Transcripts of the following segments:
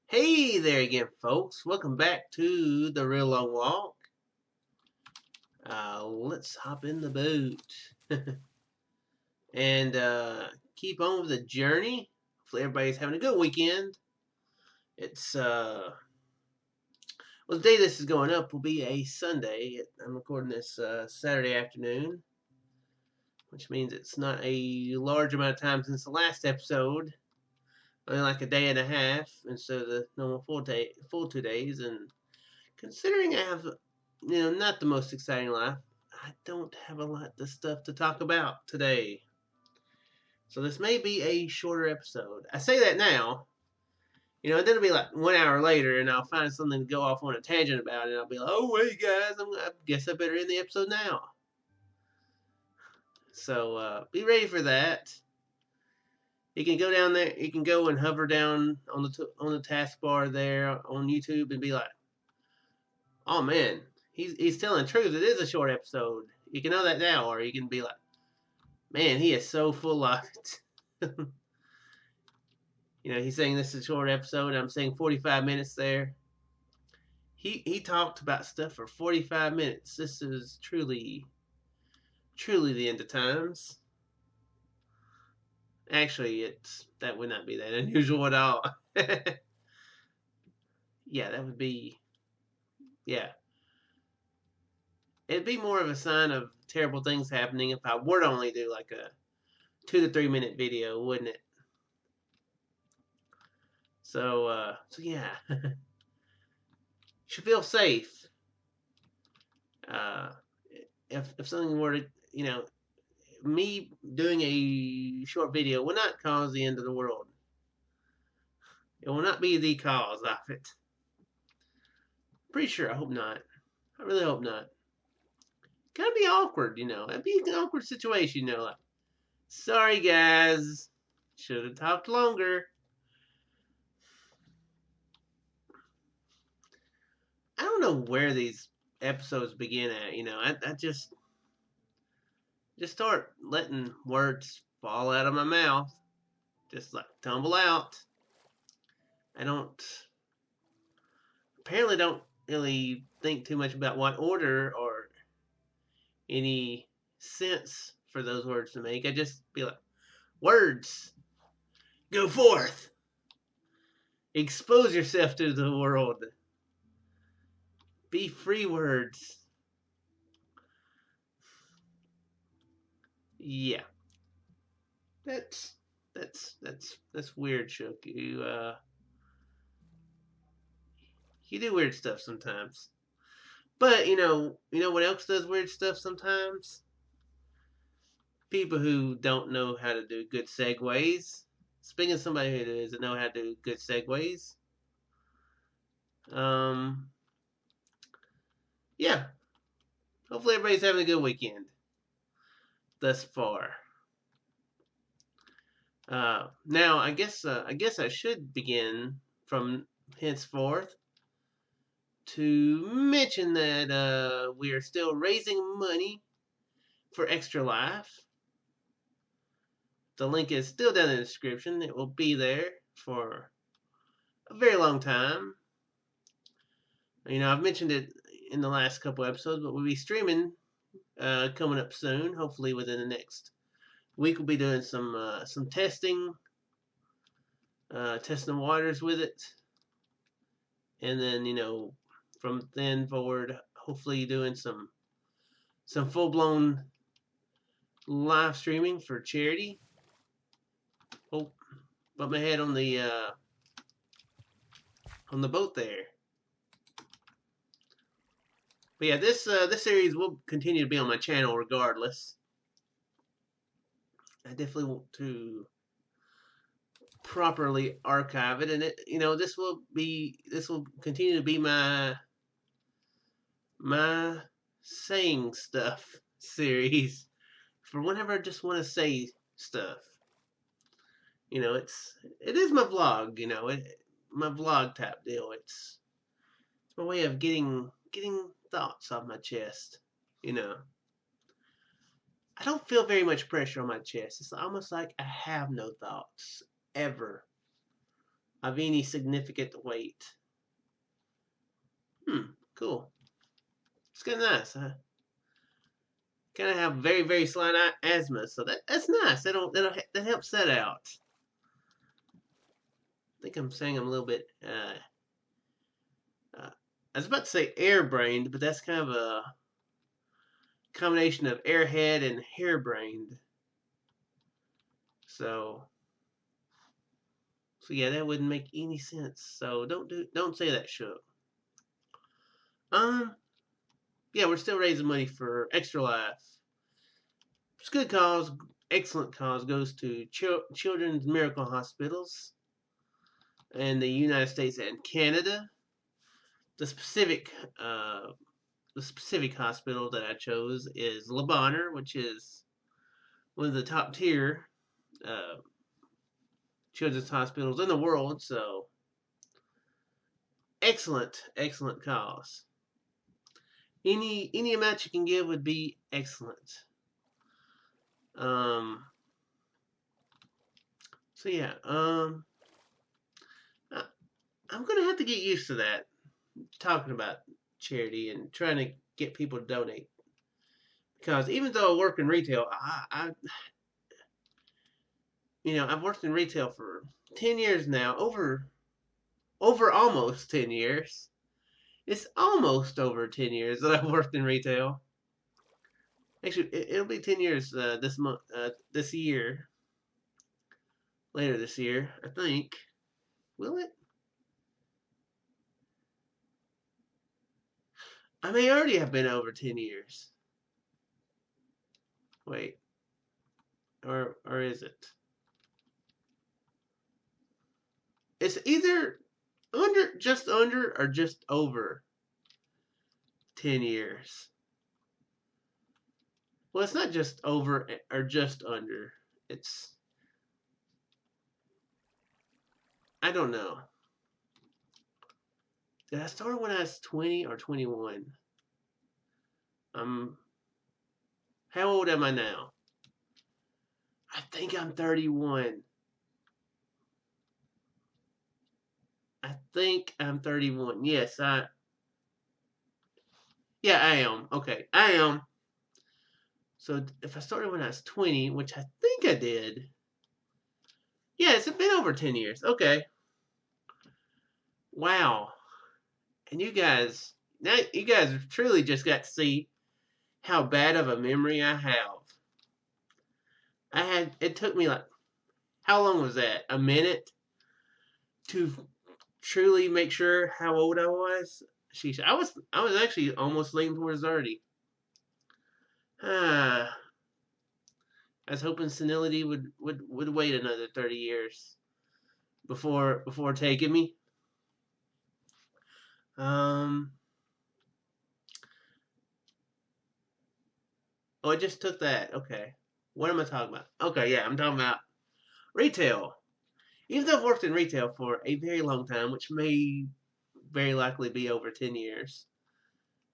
Hey there again, folks. Welcome back to the Real Long Walk. Let's hop in the boat and keep on with the journey. Hopefully, everybody's having a good weekend. It's well, the day this is going up will be a Sunday. I'm recording this Saturday afternoon, which means it's not a large amount of time since the last episode. Only like a day and a half instead of the normal full 2 days. And considering I have, not the most exciting life, I don't have a lot of stuff to talk about today. So this may be a shorter episode. I say that now. Then it'll be like 1 hour later, and I'll find something to go off on a tangent about, and I'll be like, "Oh wait, guys, I guess I better end the episode now." So be ready for that. You can go down there. You can go and hover down on the taskbar there on YouTube and be like, "Oh man, he's telling the truth. It is a short episode." You can know that now, or you can be like, "Man, he is so full of it." He's saying this is a short episode. I'm saying 45 minutes there. He talked about stuff for 45 minutes. This is truly the end of times. Actually, that would not be that unusual at all. Yeah, that would be, yeah. It'd be more of a sign of terrible things happening if I were to only do like a 2 to 3 minute video, wouldn't it? So yeah, you should feel safe. If something were to, me doing a short video will not cause the end of the world. It will not be the cause of it. Pretty sure. I hope not. I really hope not. Gotta be awkward, It'd be an awkward situation, like, sorry guys, should have talked longer. I don't know where these episodes begin at. I just start letting words fall out of my mouth, just like tumble out. I apparently don't really think too much about what order or any sense for those words to make. I just be like, words, go forth, expose yourself to the world, be free words. Yeah, that's weird, Shook. You do weird stuff sometimes. But you know what else does weird stuff sometimes? People who don't know how to do good segues. Speaking of somebody who doesn't know how to do good segues, yeah. Hopefully everybody's having a good weekend thus far. Now I guess I should begin from henceforth to mention that we are still raising money for Extra Life. The link is still down in the description. It will be there for a very long time. I've mentioned it in the last couple episodes, but we'll be streaming coming up soon. Hopefully within the next week, we'll be doing some testing, testing the waters with it, and then from then forward, hopefully doing some full blown live streaming for charity. Oh, bumped my head on the boat there. But yeah, this series will continue to be on my channel regardless. I definitely want to properly archive it, and this will continue to be my saying stuff series for whenever I just want to say stuff. It is my vlog, my vlog type deal. It's my way of getting thoughts off my chest. I don't feel very much pressure on my chest. It's almost like I have no thoughts ever. of any significant weight. Cool. It's kind of nice. I kind of have very, very slight asthma, so that's nice. That helps that out. I think I'm saying I'm a little bit. I was about to say airbrained, but that's kind of a combination of airhead and hairbrained. So yeah, that wouldn't make any sense. So don't say that, Shook. Yeah, we're still raising money for Extra Life. It's a good cause, excellent cause. Goes to Children's Miracle Hospitals in the United States and Canada. The specific hospital that I chose is Le Bonheur, which is one of the top tier children's hospitals in the world. So excellent cause. Any amount you can give would be excellent. So yeah, I'm gonna have to get used to that, talking about charity and trying to get people to donate. Because even though I work in retail, I've worked in retail for 10 years now, over almost 10 years. It's almost over 10 years that I've worked in retail. Actually, it'll be 10 years this year. Later this year, I think. Will it? I may already have been over 10 years. Wait. Or is it? It's either just under or just over 10 years. Well, it's not just over or just under. It's, I don't know. Did I start when I was 20 or 21? How old am I now? I think I'm 31. I think I'm 31. Yes, yeah, I am. Okay, I am. So if I started when I was 20, which I think I did. Yeah, it's been over 10 years. Okay. Wow. And you guys have truly just got to see how bad of a memory I have. It took me like, how long was that? A minute to truly make sure how old I was? Sheesh, I was actually almost leaning towards 30. I was hoping senility would wait another 30 years before taking me. Oh, I just took that. Okay. What am I talking about? Okay, yeah, I'm talking about retail. Even though I've worked in retail for a very long time, which may very likely be over 10 years,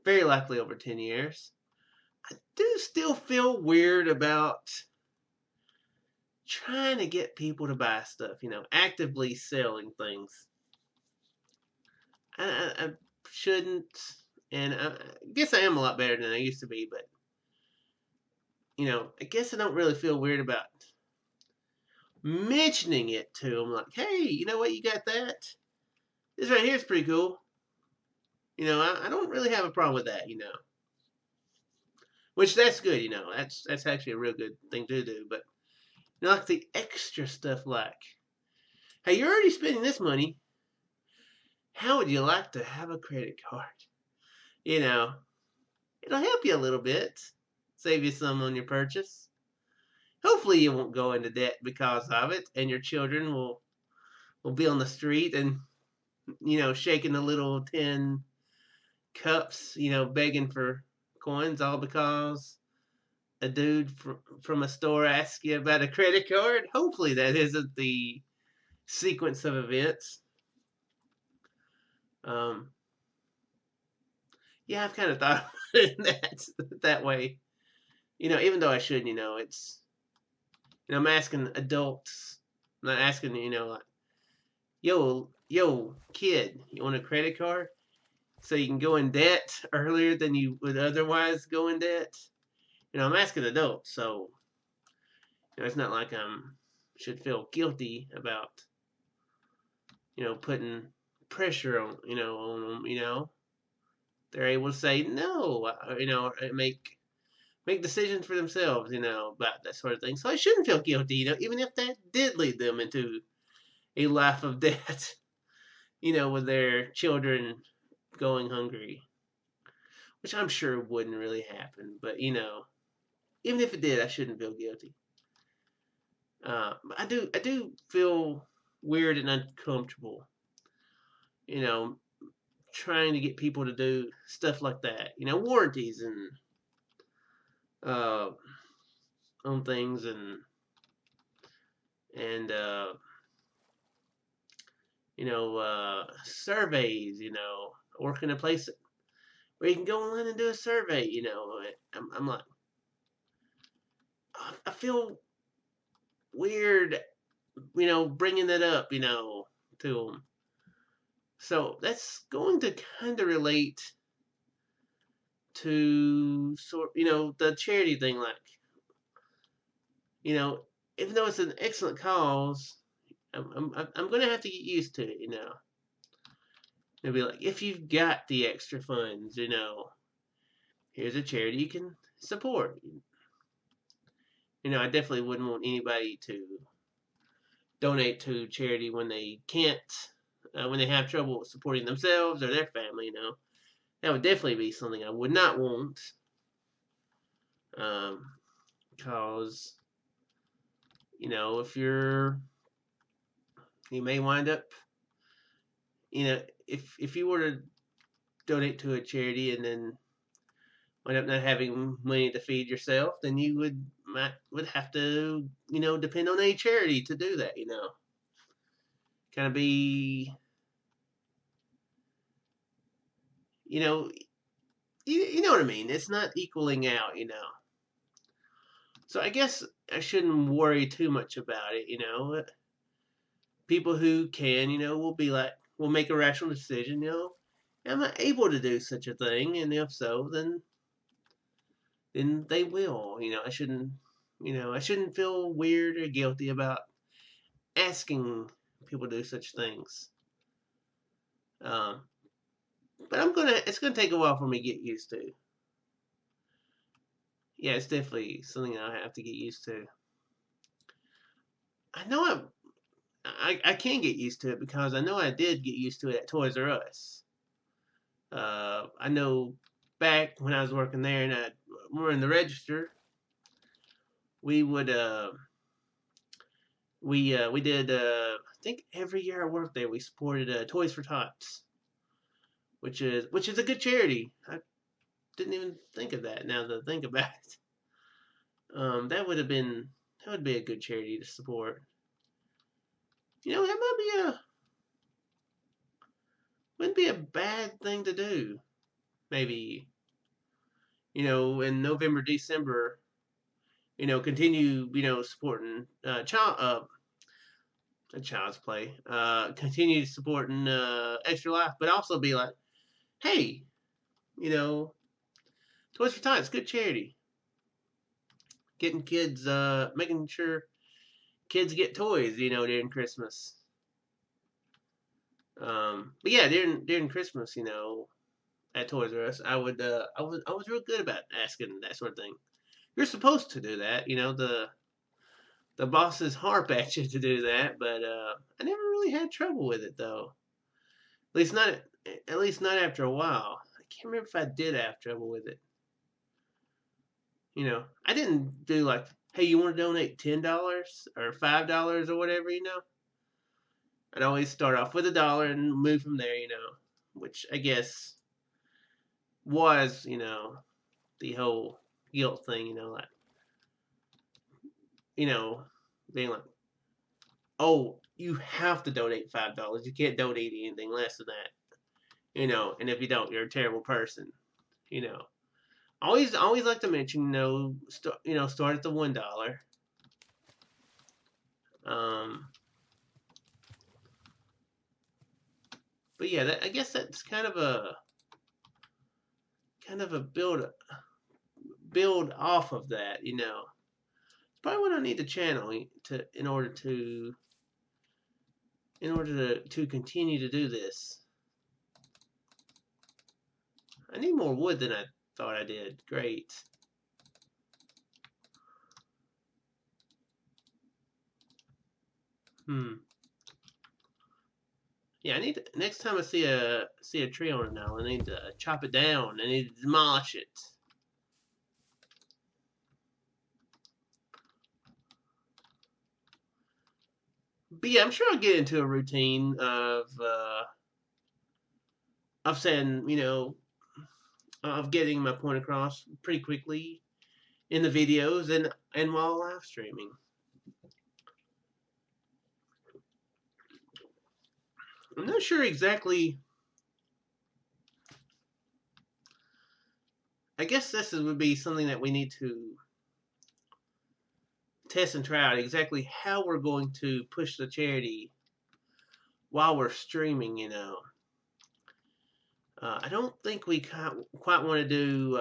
very likely over 10 years, I do still feel weird about trying to get people to buy stuff, actively selling things. I shouldn't, and I guess I am a lot better than I used to be, but, I guess I don't really feel weird about mentioning it to them, like, hey, you know what, you got that? This right here is pretty cool. I don't really have a problem with that, which that's good, that's actually a real good thing to do, but, like the extra stuff, like, hey, you're already spending this money, how would you like to have a credit card? It'll help you a little bit, save you some on your purchase. Hopefully you won't go into debt because of it, and your children will be on the street and, shaking the little tin cups, begging for coins, all because a dude from a store asks you about a credit card. Hopefully that isn't the sequence of events. Yeah, I've kind of thought about it that way. Even though I shouldn't, it's, I'm asking adults, I'm not asking, like, yo, kid, you want a credit card so you can go in debt earlier than you would otherwise go in debt? I'm asking adults, so it's not like should feel guilty about putting pressure on them. They're able to say no, make decisions for themselves, about that sort of thing. So I shouldn't feel guilty, even if that did lead them into a life of debt, with their children going hungry, which I'm sure wouldn't really happen. But even if it did, I shouldn't feel guilty. I do feel weird and uncomfortable, trying to get people to do stuff like that, warranties and on things and surveys, work in a place where you can go online and do a survey, I'm like, I feel weird, bringing that up, to them. So that's going to kind of relate to the charity thing, like, even though it's an excellent cause, I'm going to have to get used to it, It'll be like, if you've got the extra funds, here's a charity you can support. I definitely wouldn't want anybody to donate to charity when they can't, when they have trouble supporting themselves or their family, That would definitely be something I would not want. Because, if you may wind up, if you were to donate to a charity and then wind up not having money to feed yourself, then you would have to, depend on a charity to do that, Kind of be, you know what I mean. It's not equaling out, So I guess I shouldn't worry too much about it, People who can, will make a rational decision, Am I able to do such a thing? And if so, then they will. I shouldn't feel weird or guilty about asking people to do such things. But it's gonna take a while for me to get used to. Yeah, it's definitely something I have to get used to. I know I can get used to it because I know I did get used to it at Toys R Us. I know back when I was working there and we were in the register, we would we did I think every year I worked there we supported Toys for Tots, which is a good charity. I didn't even think of that now that I think about it. That would be a good charity to support. That wouldn't be a bad thing to do. Maybe, in November, December, continue, supporting Child's Play, continue supporting Extra Life, but also be like, hey, Toys for Tots, good charity. Getting kids, making sure kids get toys, during Christmas. But yeah, during Christmas, at Toys R Us, I was real good about asking that sort of thing. You're supposed to do that, the bosses harp at you to do that, but I never really had trouble with it though. At least not after a while. I can't remember if I did have trouble with it. I didn't do like, hey, you want to donate $10 or $5 or whatever, I'd always start off with $1 and move from there, which I guess was, the whole guilt thing, like, being like, oh, you have to donate $5. You can't donate anything less than that, and if you don't, you're a terrible person, Always like to mention, start at the $1. But yeah, I guess that's kind of a build off of that. You know, it's probably what I need to channel to in order to continue to do this. I need more wood than I thought I did. Great. Yeah, I need to, next time I see a tree on it now, I need to chop it down. I need to demolish it. But yeah, I'm sure I'll get into a routine of saying, you know, of getting my point across pretty quickly in the videos and while live streaming. I'm not sure exactly. I guess this would be something that we need to test and try out exactly how we're going to push the charity while we're streaming, you know. I don't think we quite want to do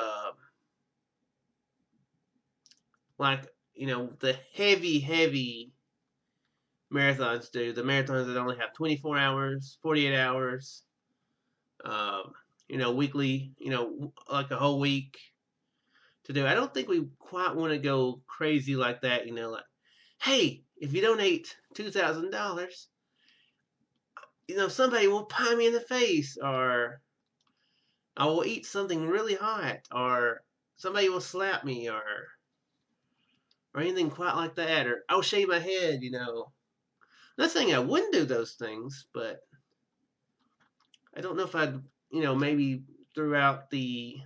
like, you know, the heavy marathons do. The marathons that only have 24 hours, 48 hours, you know, weekly, you know, like a whole week to do. I don't think we quite want to go crazy like that, you know, like, hey, if you donate $2,000, you know, somebody will pie me in the face, or I will eat something really hot, or somebody will slap me, or anything quite like that, or I'll shave my head, you know. I'm not saying I wouldn't do those things, but I don't know if I'd, you know, maybe throughout the,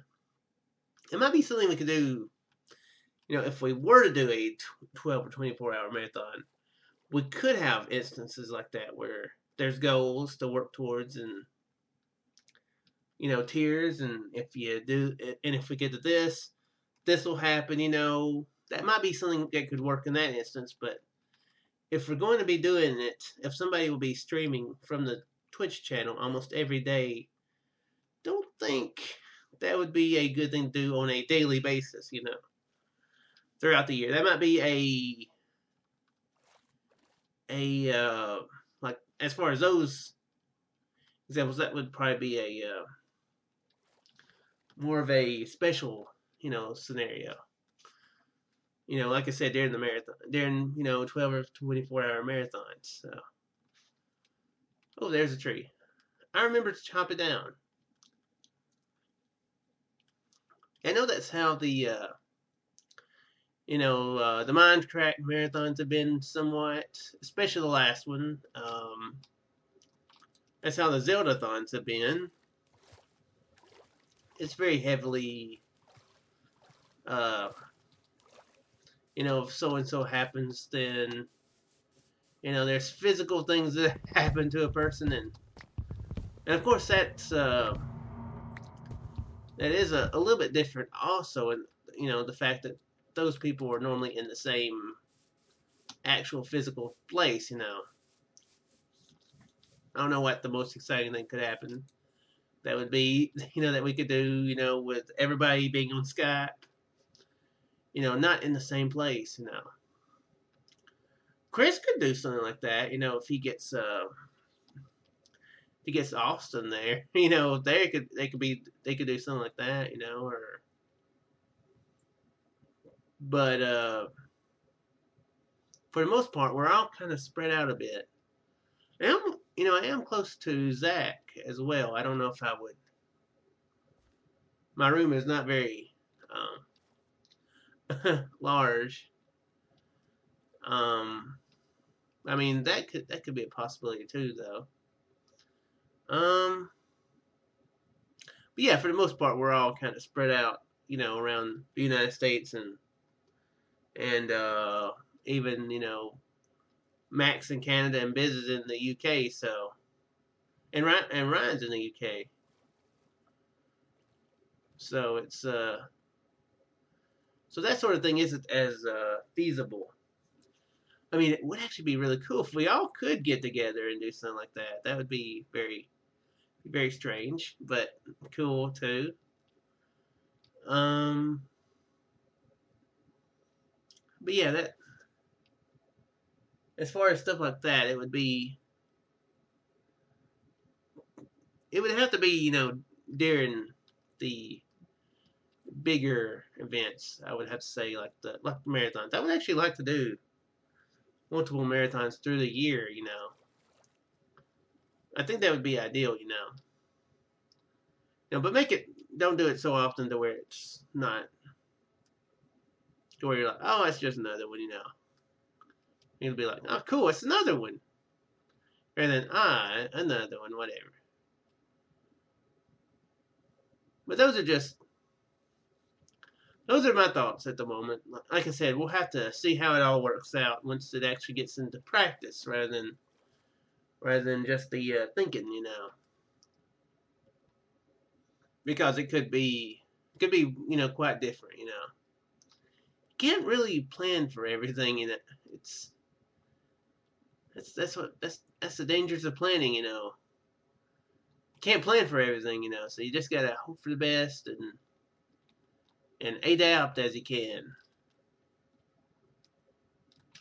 it might be something we could do, you know, if we were to do a 12 or 24-hour marathon, we could have instances like that where there's goals to work towards, and, you know, tiers, and if you do, and if we get to this will happen, you know. That might be something that could work in that instance, but if we're going to be doing it, if somebody will be streaming from the Twitch channel almost every day, don't think that would be a good thing to do on a daily basis, you know, throughout the year. That might be like, as far as those examples, that would probably be a more of a special, you know, scenario. You know, like I said, during the marathon, during, you know, 12 or 24-hour marathons. So. Oh, there's a tree. I remember to chop it down. I know that's how the, you know, the Minecraft marathons have been somewhat, especially the last one. That's how the Zelda-thons have been. It's very heavily, you know, if so-and-so happens, then, you know, there's physical things that happen to a person, and of course that's, that is a little bit different also, and, you know, the fact that those people are normally in the same actual physical place, you know. I don't know what the most exciting thing could happen. That would be, you know, that we could do, you know, with everybody being on Skype, you know, not in the same place, you know. Chris could do something like that, you know, if he gets Austin there, you know, they could do something like that, you know, or, but for the most part, we're all kind of spread out a bit. And you know, I am close to Zach as well. I don't know if I would. My room is not very large. I mean, that could be a possibility too, though. But yeah, for the most part, we're all kind of spread out, you know, around the United States, and even, you know, Max in Canada and Biz is in the UK, so, and Ryan's in the UK, so it's so that sort of thing isn't as feasible. I mean, it would actually be really cool if we all could get together and do something like that. That would be very Very strange, but cool too. But yeah, that as far as stuff like that, it would have to be, during the bigger events. I would have to say like the marathons. I would actually like to do multiple marathons through the year. I think that would be ideal. But don't do it so often to where it's not, to where you're like, oh, it's just another one. You'll be like, oh, cool, it's another one. And then, another one, whatever. But those are my thoughts at the moment. Like I said, we'll have to see how it all works out once it actually gets into practice, rather than just the thinking, because it could be quite different. Can't really plan for everything, that's the dangers of planning, Can't plan for everything, so you just gotta hope for the best and adapt as you can.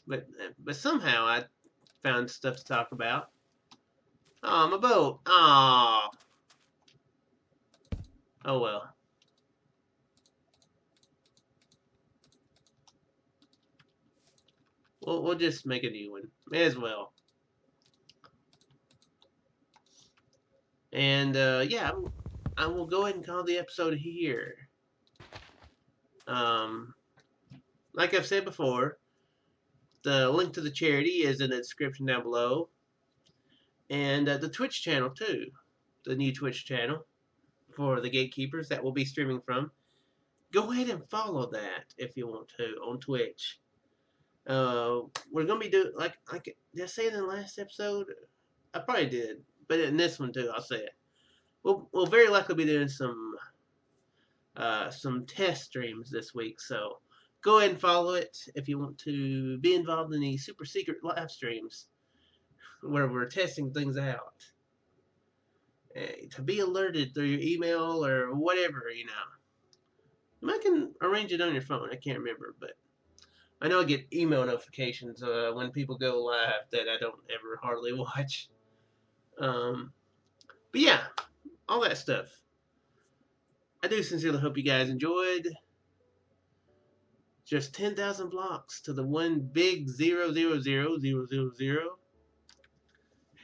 But somehow I found stuff to talk about. Oh, my boat. Oh. Oh well. We'll just make a new one. May as well. And yeah, I will go ahead and call the episode here. Like I've said before, the link to the charity is in the description down below. And the Twitch channel too. The new Twitch channel for the Gatekeepers that we'll be streaming from. Go ahead and follow that if you want to on Twitch. We're gonna be doing like did I say it in the last episode? I probably did, but in this one too, I'll say it. We'll very likely be doing some test streams this week, so go ahead and follow it if you want to be involved in the super secret live streams where we're testing things out. To be alerted through your email or whatever, You might can arrange it on your phone. I can't remember, but I know I get email notifications when people go live that I don't ever hardly watch. But yeah, all that stuff. I do sincerely hope you guys enjoyed. Just 10,000 blocks to the one big 000,000.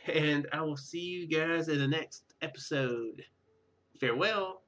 And I will see you guys in the next episode. Farewell.